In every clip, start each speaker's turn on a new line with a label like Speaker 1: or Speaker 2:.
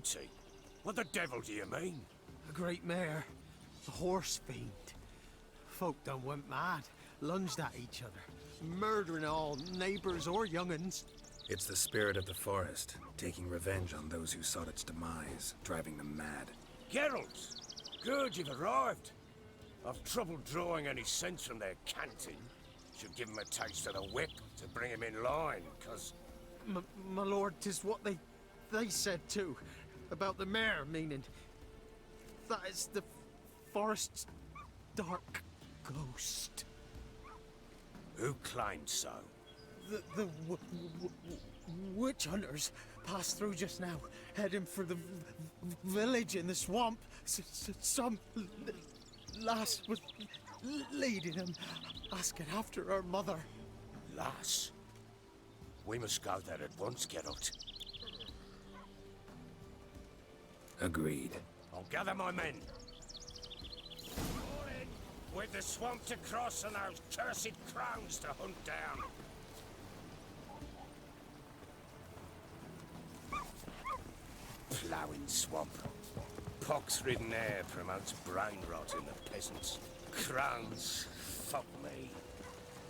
Speaker 1: Beauty? What the devil do you mean?
Speaker 2: A great mare. A horse fiend. Folk done went mad. Lunged at each other. Murdering all neighbors or young'uns.
Speaker 3: It's the spirit of the forest, taking revenge on those who sought its demise, driving them mad.
Speaker 1: Geralt! Good, you've arrived. I've trouble drawing any sense from their canting. Should give him a taste of the whip to bring him in line, 'cause...
Speaker 2: My lord, 'tis what they said too. About the mare, meaning... that is the forest's dark ghost.
Speaker 1: Who claimed so?
Speaker 2: The witch hunters passed through just now, heading for the village in the swamp. Some lass was leading them, asking after her mother.
Speaker 1: Lass? We must go there at once, Geralt.
Speaker 3: Agreed.
Speaker 1: I'll gather my men. With the swamp to cross and those cursed crows to hunt down. Ploughing swamp. Pox-ridden air promotes brain rot in the peasants. Crones, fuck me.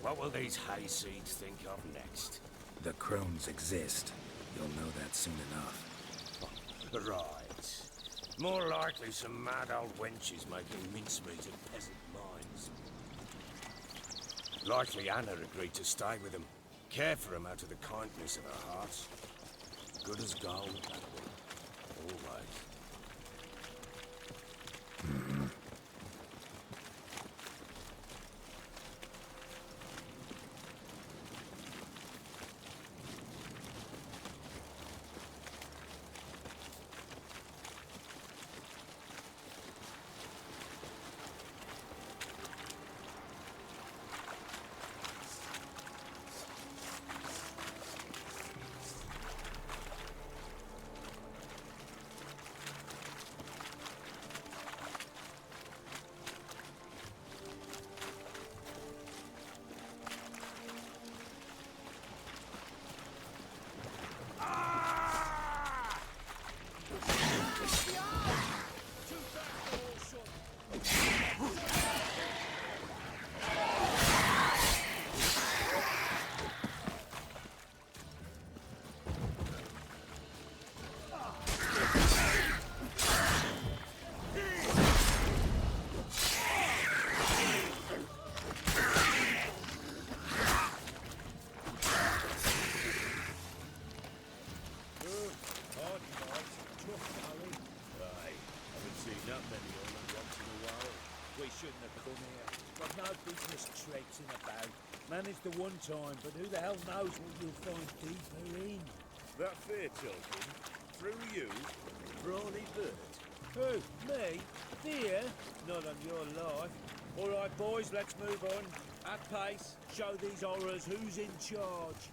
Speaker 1: What will these hayseeds think of next?
Speaker 3: The crones exist. You'll know that soon enough.
Speaker 1: Right. More likely some mad old wenches making mincemeat of peasant minds. Likely Anna agreed to stay with them. Care for them out of the kindness of her heart. Good as gold, that one. Always.
Speaker 4: Managed the one time, but who the hell knows what you'll find deeper in?
Speaker 5: That fair token, through you, Brawny Bird.
Speaker 4: Who? Me? Fear? Not on your life. All right, boys, let's move on. At pace, show these horrors who's in charge.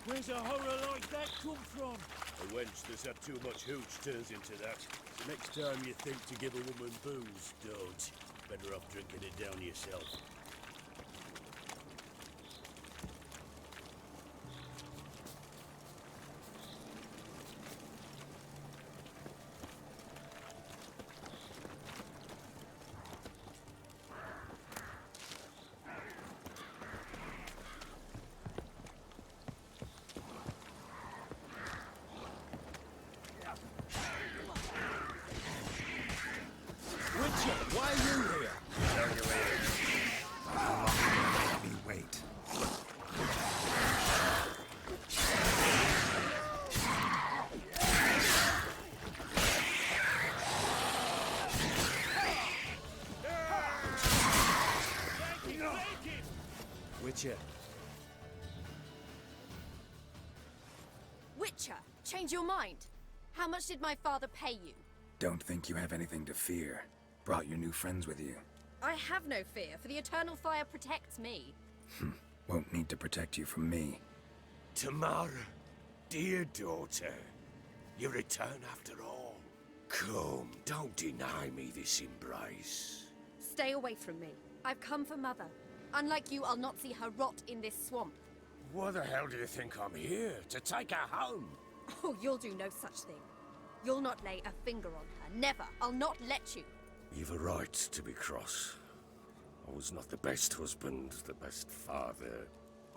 Speaker 4: Where's a horror like that come from?
Speaker 5: A wench that's had too much hooch turns into that. So next time you think to give a woman booze, don't. Better off drinking it down yourself. Witcher.
Speaker 6: Witcher, change your mind. How much did my father pay you?
Speaker 3: Don't think you have anything to fear. Brought your new friends with you.
Speaker 6: I have no fear, for the eternal fire protects me.
Speaker 3: Won't need to protect you from me.
Speaker 1: Tamara, dear daughter, you return after all. Come, don't deny me this embrace.
Speaker 6: Stay away from me. I've come for Mother. Unlike you, I'll not see her rot in this swamp.
Speaker 1: What the hell do you think I'm here? To take her home?
Speaker 6: Oh, you'll do no such thing. You'll not lay a finger on her. Never. I'll not let you.
Speaker 1: You've a right to be cross. I was not the best husband, the best father,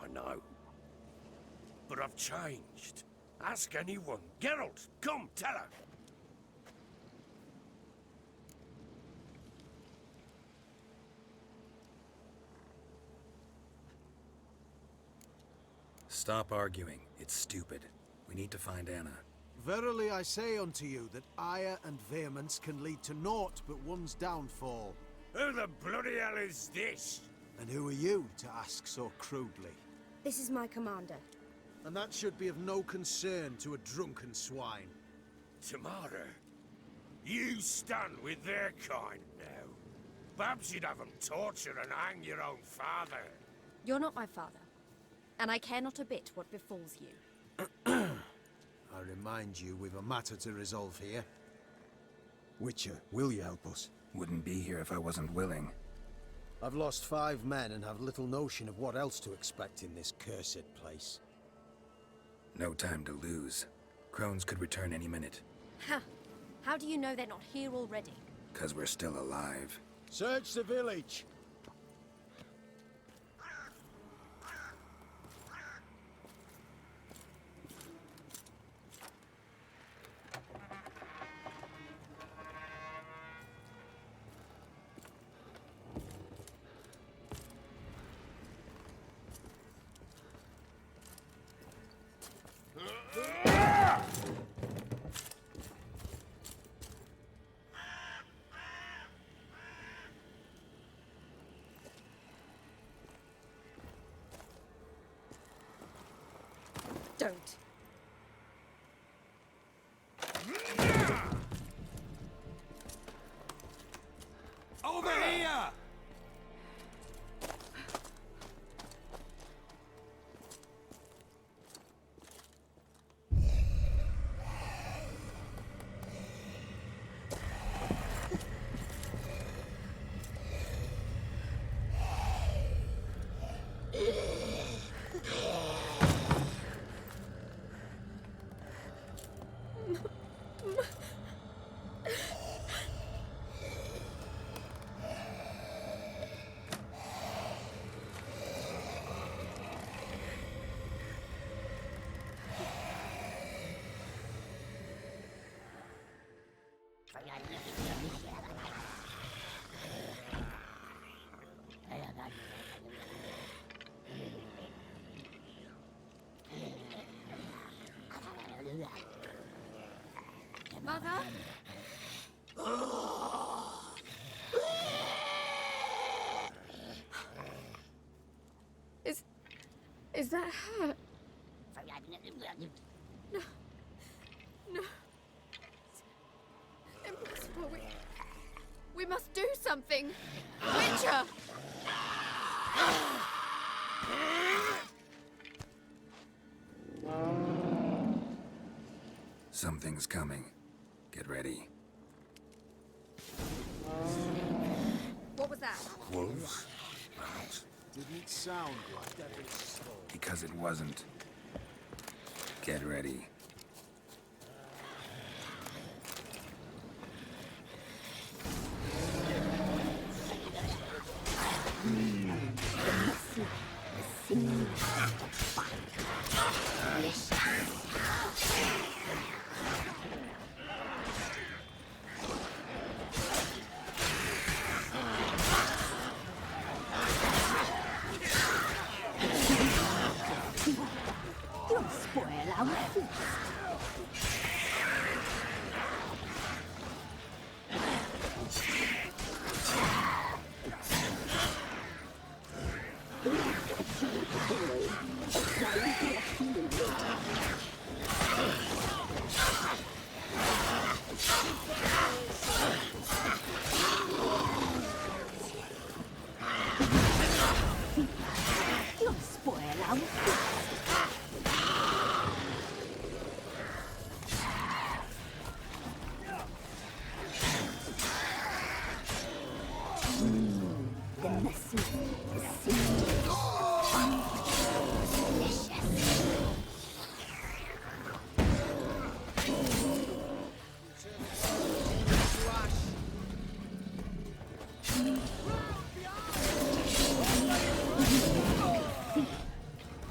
Speaker 1: I know. But I've changed. Ask anyone. Geralt, come, tell her.
Speaker 3: Stop arguing. It's stupid. We need to find Anna.
Speaker 7: Verily I say unto you that ire and vehemence can lead to naught but one's downfall.
Speaker 1: Who the bloody hell is this?
Speaker 7: And who are you to ask so crudely?
Speaker 6: This is my commander.
Speaker 7: And that should be of no concern to a drunken swine.
Speaker 1: Tamara, you stand with their kind now. Perhaps you'd have them torture and hang your own father.
Speaker 6: You're not my father. And I care not a bit what befalls you.
Speaker 7: I remind you we've a matter to resolve here. Witcher, will you help us?
Speaker 3: Wouldn't be here if I wasn't willing.
Speaker 7: I've lost 5 men and have little notion of what else to expect in this cursed place.
Speaker 3: No time to lose. Crones could return any minute.
Speaker 6: Ha! How do you know they're not here already?
Speaker 3: 'Cause we're still alive.
Speaker 7: Search the village!
Speaker 6: Don't.
Speaker 1: Over here!
Speaker 6: Mother? Is that her? No. No. It's impossible. We must do something. Witcher!
Speaker 3: Something's coming. Get ready.
Speaker 6: What was that?
Speaker 1: Wolves? Rats?
Speaker 7: Didn't sound like that.
Speaker 3: Because it wasn't. Get ready.
Speaker 6: You'll spoil our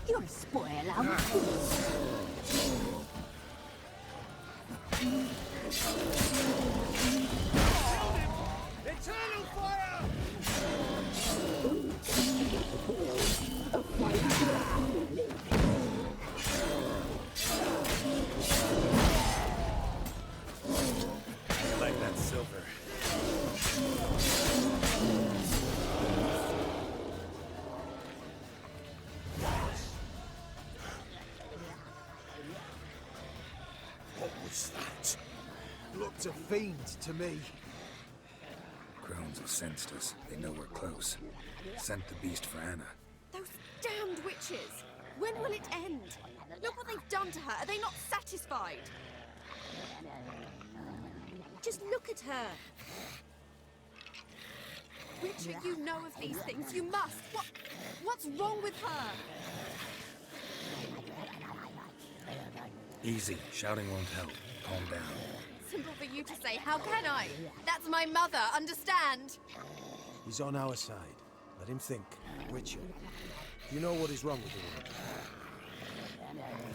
Speaker 6: You'll spoil our
Speaker 4: Eternal fire!
Speaker 3: I like that silver.
Speaker 1: What was that?
Speaker 7: Looked a fiend to me.
Speaker 3: Crones have sensed us. They know we're close. Sent the beast for Anna.
Speaker 6: Those damned witches! When will it end? Look what they've done to her. Are they not satisfied? Just look at her. Witcher, you know of these things. You must. What's wrong with her?
Speaker 3: Easy. Shouting won't help. Calm down.
Speaker 6: Simple for you to say. How can I? That's my mother. Understand?
Speaker 7: He's on our side. Let him think. Witcher. You know what is wrong with the woman?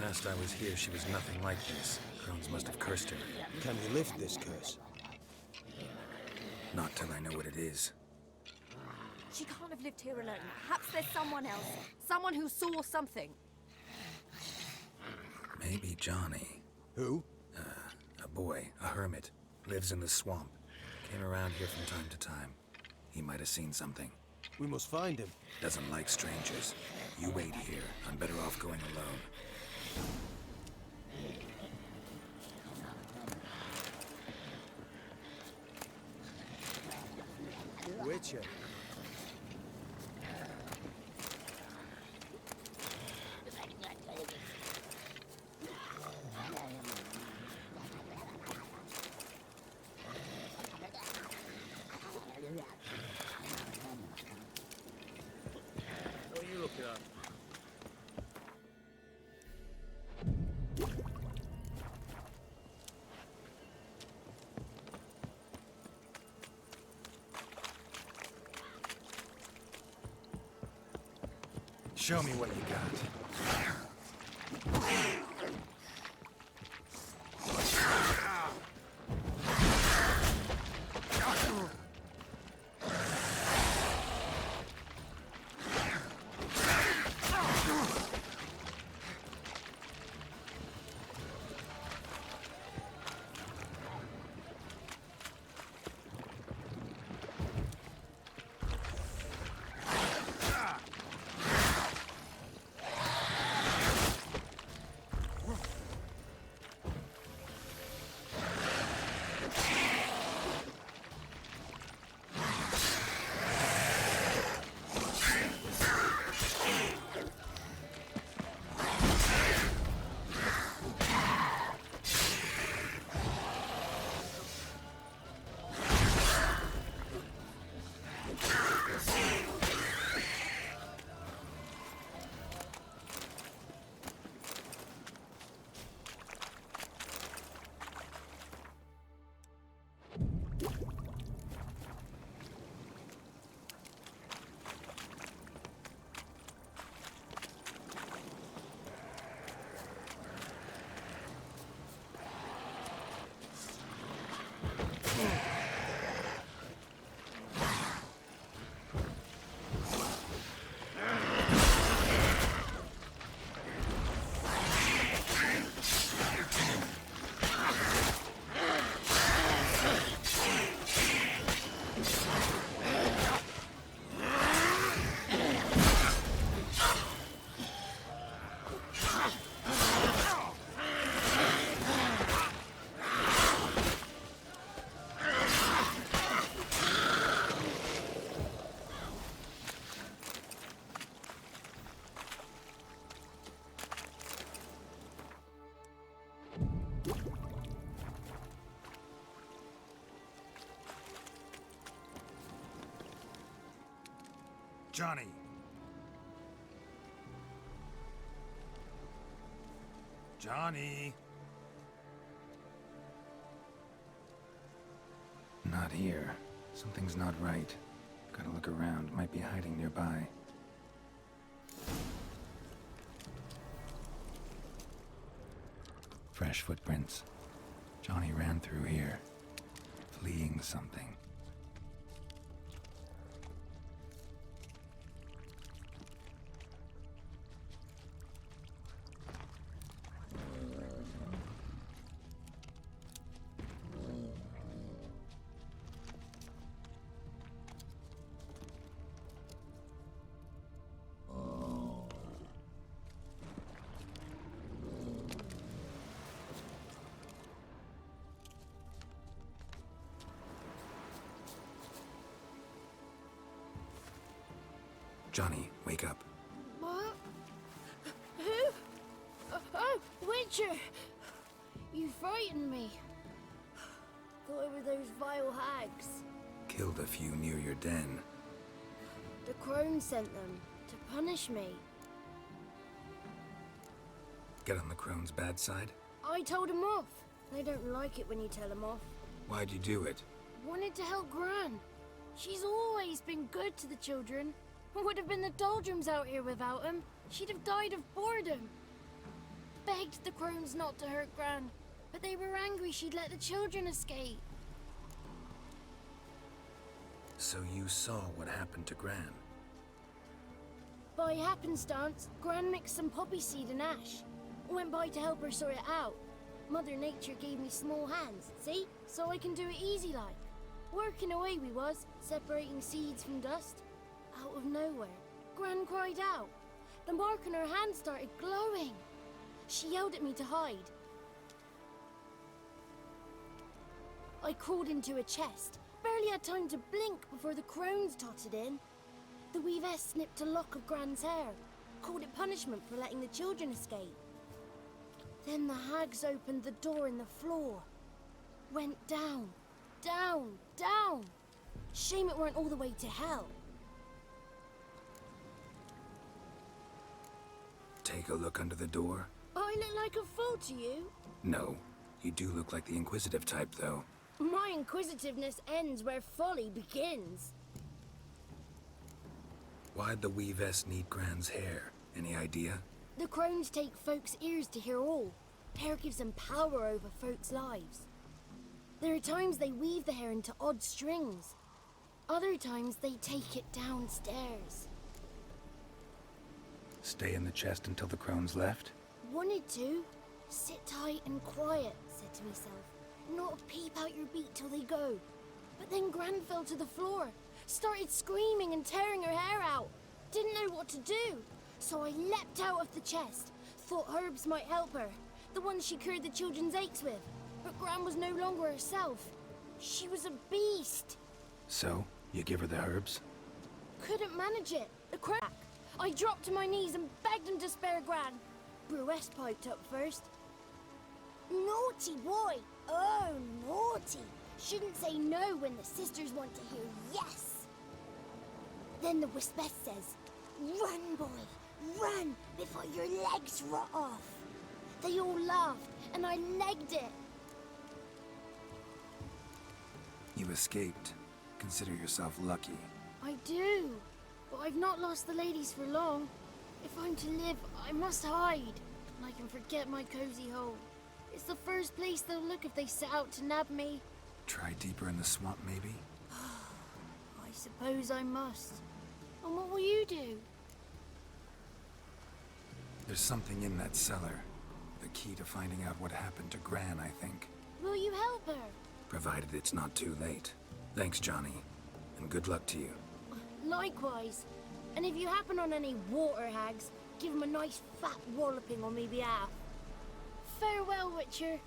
Speaker 3: Last I was here, she was nothing like this. Crones must have cursed her.
Speaker 7: Can we lift this curse?
Speaker 3: Not till I know what it is.
Speaker 6: She can't have lived here alone. Perhaps there's someone else. Someone who saw something.
Speaker 3: Maybe Johnny.
Speaker 7: Who?
Speaker 3: A boy, a hermit. Lives in the swamp. Came around here from time to time. He might have seen something.
Speaker 7: We must find him.
Speaker 3: Doesn't like strangers. You wait here. I'm better off going alone.
Speaker 7: Witcher.
Speaker 4: What are you looking at?
Speaker 3: Show me what you got. Johnny! Johnny! Not here. Something's not right. Gotta look around. Might be hiding nearby. Fresh footprints. Johnny ran through here, fleeing something. Johnny, wake up.
Speaker 8: What? Who? Oh, Witcher! You frightened me. Thought it were those vile hags.
Speaker 3: Killed a few near your den.
Speaker 8: The crone sent them to punish me.
Speaker 3: Get on the crone's bad side?
Speaker 8: I told them off. They don't like it when you tell them off.
Speaker 3: Why'd you do it?
Speaker 8: Wanted to help Gran. She's always been good to the children. Would have been the doldrums out here without him. She'd have died of boredom. Begged the crones not to hurt Gran, but they were angry she'd let the children escape.
Speaker 3: So you saw what happened to Gran?
Speaker 8: By happenstance, Gran mixed some poppy seed and ash. Went by to help her sort it out. Mother Nature gave me small hands, see? So I can do it easy like. Working away we was, separating seeds from dust. Out of nowhere, Gran cried out. The mark on her hand started glowing. She yelled at me to hide. I crawled into a chest. Barely had time to blink before the crones totted in. The weavess snipped a lock of Gran's hair. Called it punishment for letting the children escape. Then the hags opened the door in the floor. Went down, down, down. Shame it weren't all the way to hell.
Speaker 3: Take a look under the door?
Speaker 8: I look like a fool to you?
Speaker 3: No. You do look like the inquisitive type, though.
Speaker 8: My inquisitiveness ends where folly begins.
Speaker 3: Why'd the weavess need Gran's hair? Any idea?
Speaker 8: The crones take folks' ears to hear all. Hair gives them power over folks' lives. There are times they weave the hair into odd strings. Other times they take it downstairs.
Speaker 3: Stay in the chest until the crones left?
Speaker 8: Wanted to. Sit tight and quiet, said to myself. Not peep out your beat till they go. But then Gran fell to the floor. Started screaming and tearing her hair out. Didn't know what to do. So I leapt out of the chest. Thought herbs might help her. The ones she cured the children's aches with. But Gran was no longer herself. She was a beast.
Speaker 3: So, you give her the herbs?
Speaker 8: Couldn't manage it. The crack. I dropped to my knees and begged him to spare Gran. Bruess piped up first. Naughty boy. Oh, naughty. Shouldn't say no when the sisters want to hear yes. Then the Wispeth says, run, boy, run before your legs rot off. They all laughed, and I legged it.
Speaker 3: You escaped. Consider yourself lucky.
Speaker 8: I do, but I've not lost the ladies for long. If I'm to live, I must hide, and I can forget my cozy hole. It's the first place they'll look if they set out to nab me.
Speaker 3: Try deeper in the swamp, maybe?
Speaker 8: I suppose I must. And what will you do?
Speaker 3: There's something in that cellar. The key to finding out what happened to Gran, I think.
Speaker 8: Will you help her?
Speaker 3: Provided it's not too late. Thanks, Johnny. And good luck to you.
Speaker 8: Likewise. And if you happen on any water hags, give them a nice fat walloping on me behalf. Farewell, Witcher.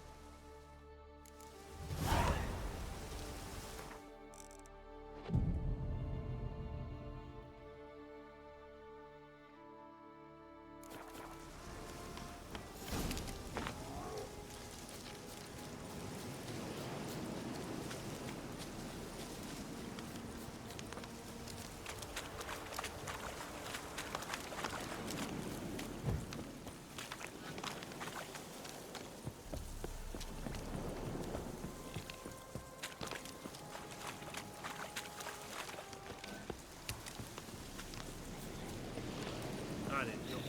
Speaker 5: had enough.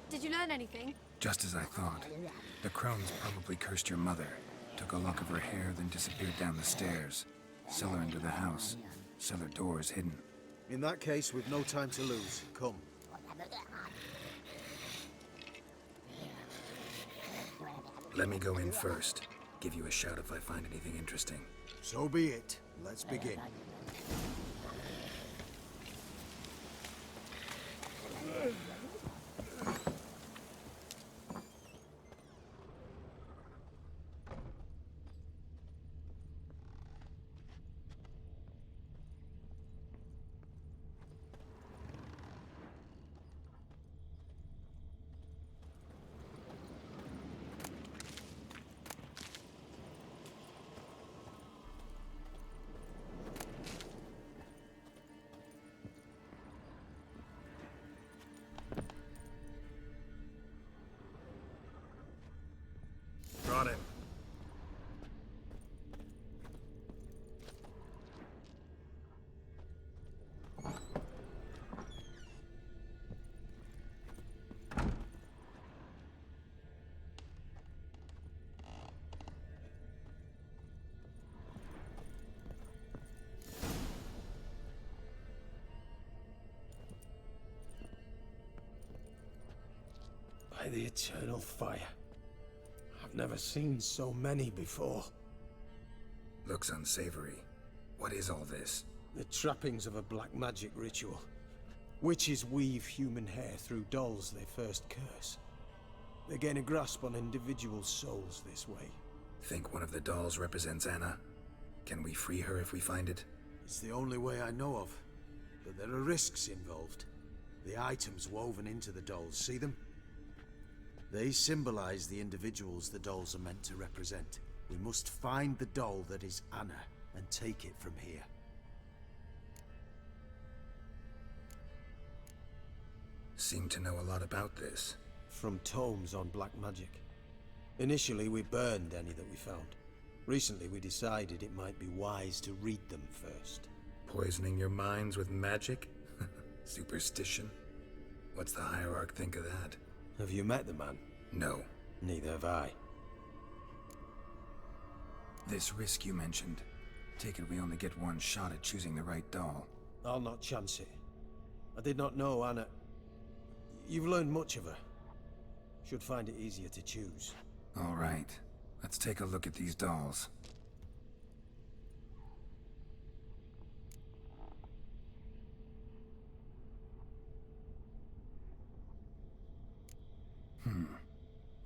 Speaker 6: Did you learn anything?
Speaker 3: Just as I thought. The crones probably cursed your mother, took a lock of her hair, then disappeared down the stairs. Cellar into the house. Cellar doors hidden.
Speaker 7: In that case, we've no time to lose. Come.
Speaker 3: Let me go in first. Give you a shout if I find anything interesting.
Speaker 7: So be it. Let's begin.
Speaker 3: Brought him.
Speaker 7: By the eternal fire. I've never seen so many before.
Speaker 3: Looks unsavory. What is all this?
Speaker 7: The trappings of a black magic ritual. Witches weave human hair through dolls they first curse. They gain a grasp on individual souls this way.
Speaker 3: Think one of the dolls represents Anna? Can we free her if we find it?
Speaker 7: It's the only way I know of. But there are risks involved. The items woven into the dolls, see them? They symbolize the individuals the dolls are meant to represent. We must find the doll that is Anna and take it from here.
Speaker 3: Seem to know a lot about this.
Speaker 7: From tomes on black magic. Initially, we burned any that we found. Recently, we decided it might be wise to read them first.
Speaker 3: Poisoning your minds with magic? Superstition? What's the hierarch think of that?
Speaker 7: Have you met the man?
Speaker 3: No.
Speaker 7: Neither have I.
Speaker 3: This risk you mentioned. Take it we only get one shot at choosing the right doll.
Speaker 7: I'll not chance it. I did not know Anna. You've learned much of her. Should find it easier to choose.
Speaker 3: All right. Let's take a look at these dolls.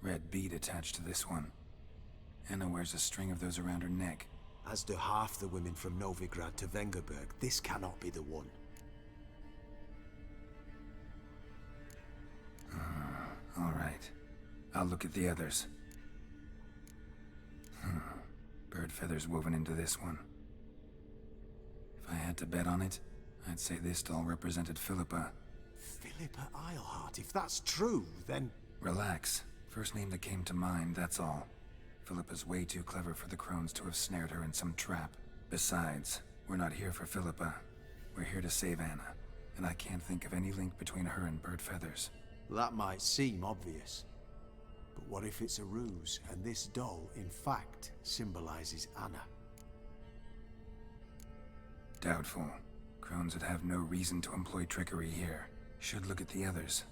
Speaker 3: Red bead attached to this one. Anna wears a string of those around her neck.
Speaker 7: As do half the women from Novigrad to Vengerberg. This cannot be the one.
Speaker 3: All right. I'll look at the others. Bird feathers woven into this one. If I had to bet on it, I'd say this doll represented Philippa.
Speaker 7: Philippa Eilhart, if that's true, then...
Speaker 3: Relax. First name that came to mind, that's all. Philippa's way too clever for the crones to have snared her in some trap. Besides, we're not here for Philippa. We're here to save Anna. And I can't think of any link between her and bird feathers.
Speaker 7: That might seem obvious. But what if it's a ruse, and this doll, in fact, symbolizes Anna?
Speaker 3: Doubtful. Crones would have no reason to employ trickery here. Should look at the others.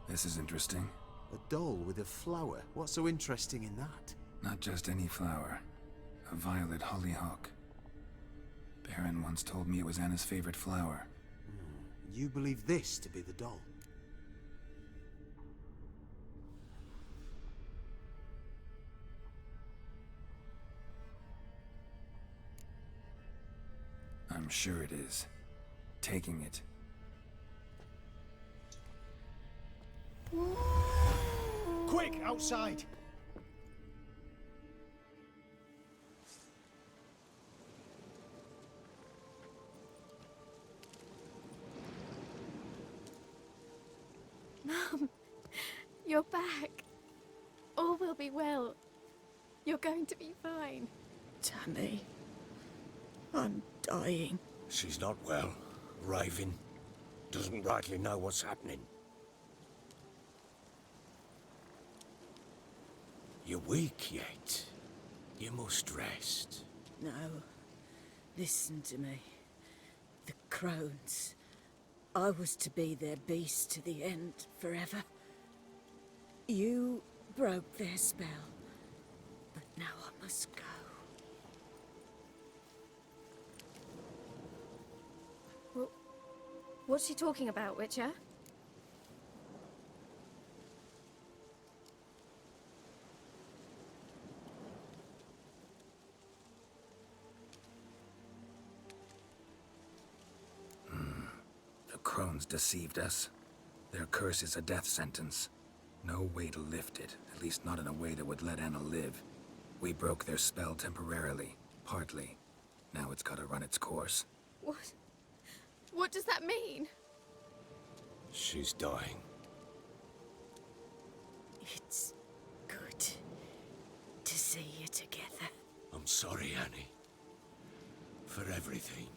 Speaker 3: This is interesting.
Speaker 7: A doll with a flower? What's so interesting in that?
Speaker 3: Not just any flower. A violet hollyhock. Baron once told me it was Anna's favorite flower.
Speaker 7: You believe this to be the doll?
Speaker 3: I'm sure it is. Taking it.
Speaker 7: Quick, outside!
Speaker 8: Mum, you're back.
Speaker 9: will be well. You're going to be fine.
Speaker 10: Tammy, I'm dying.
Speaker 1: She's not well. Raving. Doesn't rightly know what's happening. You're weak yet. You must rest.
Speaker 10: No. Listen to me. The crones. I was to be their beast to the end, forever. You broke their spell. But now I must go.
Speaker 9: What's she talking about, Witcher?
Speaker 3: The crones deceived us. Their curse is a death sentence. No way to lift it, at least not in a way that would let Anna live. We broke their spell temporarily, partly. Now it's gotta run its course.
Speaker 9: What? What does that mean?
Speaker 1: She's dying.
Speaker 10: It's good to see you together.
Speaker 1: I'm sorry, Annie. For everything.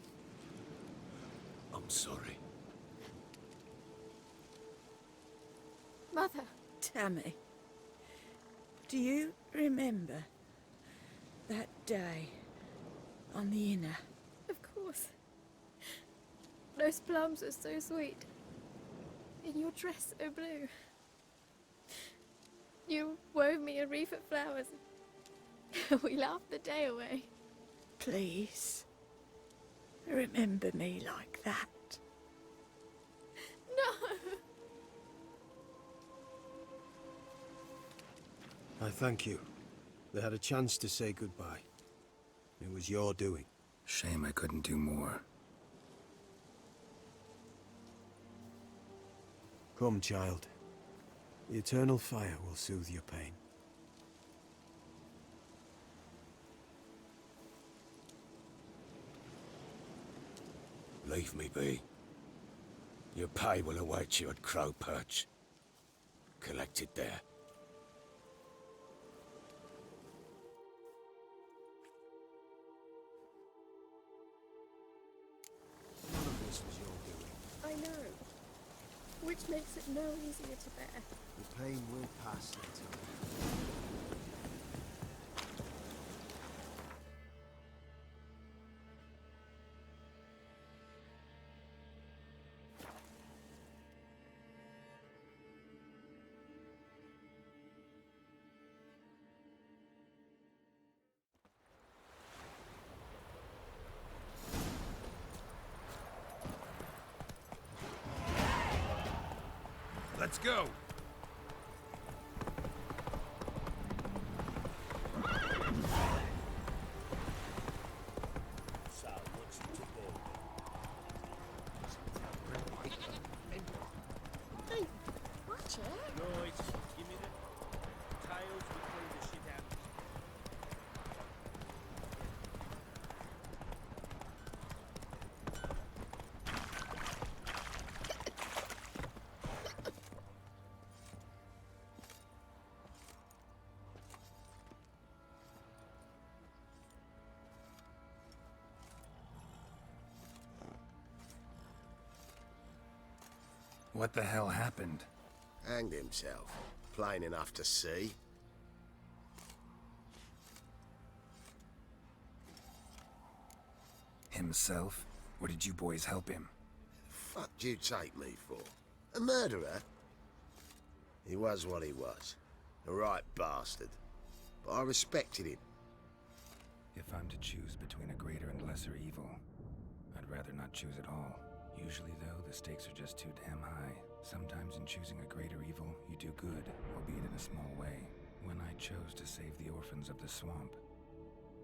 Speaker 1: I'm sorry.
Speaker 9: Mother.
Speaker 10: Tammy, do you remember that day on the Inner?
Speaker 9: Of course. Those plums are so sweet. And your dress so blue. You wove me a wreath of flowers. We laughed the day away.
Speaker 10: Please, remember me like that.
Speaker 9: No!
Speaker 7: I thank you. They had a chance to say goodbye. It was your doing.
Speaker 3: Shame I couldn't do more.
Speaker 7: Come, child. The eternal fire will soothe your pain.
Speaker 1: Leave me be. Your pay will await you at Crow Perch. Collect it there.
Speaker 7: None of this was your doing.
Speaker 9: I know. Which makes it no easier to bear.
Speaker 7: The pain will pass later.
Speaker 1: Let's go!
Speaker 5: So, what's it to do?
Speaker 8: Hey, watch it.
Speaker 4: Right, give me the tails between the shit out.
Speaker 3: What the hell happened?
Speaker 1: Hanged himself. Plain enough to see.
Speaker 3: Himself? Or did you boys help him?
Speaker 1: Fuck'd you take me for? A murderer? He was what he was. A right bastard. But I respected him.
Speaker 3: If I'm to choose between a greater and lesser evil, I'd rather not choose at all. Usually, though, the stakes are just too damn high. Sometimes in choosing a greater evil, you do good, albeit in a small way. When I chose to save the orphans of the swamp,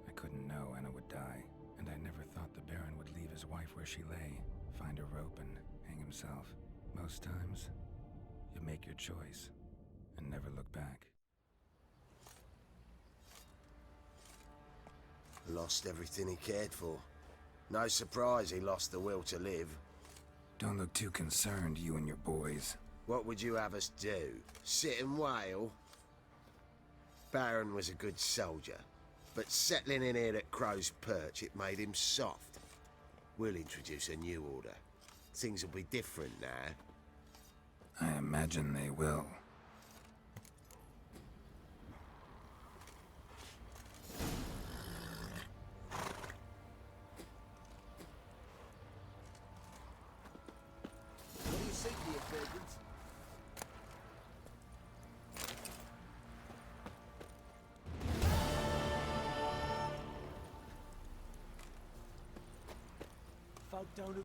Speaker 3: I couldn't know Anna would die, and I never thought the Baron would leave his wife where she lay, find a rope and hang himself. Most times, you make your choice, and never look back.
Speaker 1: Lost everything he cared for. No surprise he lost the will to live.
Speaker 3: Don't look too concerned, you and your boys.
Speaker 1: What would you have us do? Sit and wail?
Speaker 11: Baron was a good soldier, but settling in here at Crow's Perch, it made him soft. We'll introduce a new order. Things will be different now.
Speaker 3: I imagine they will.
Speaker 5: What do you think, dear fragrance? Folk don't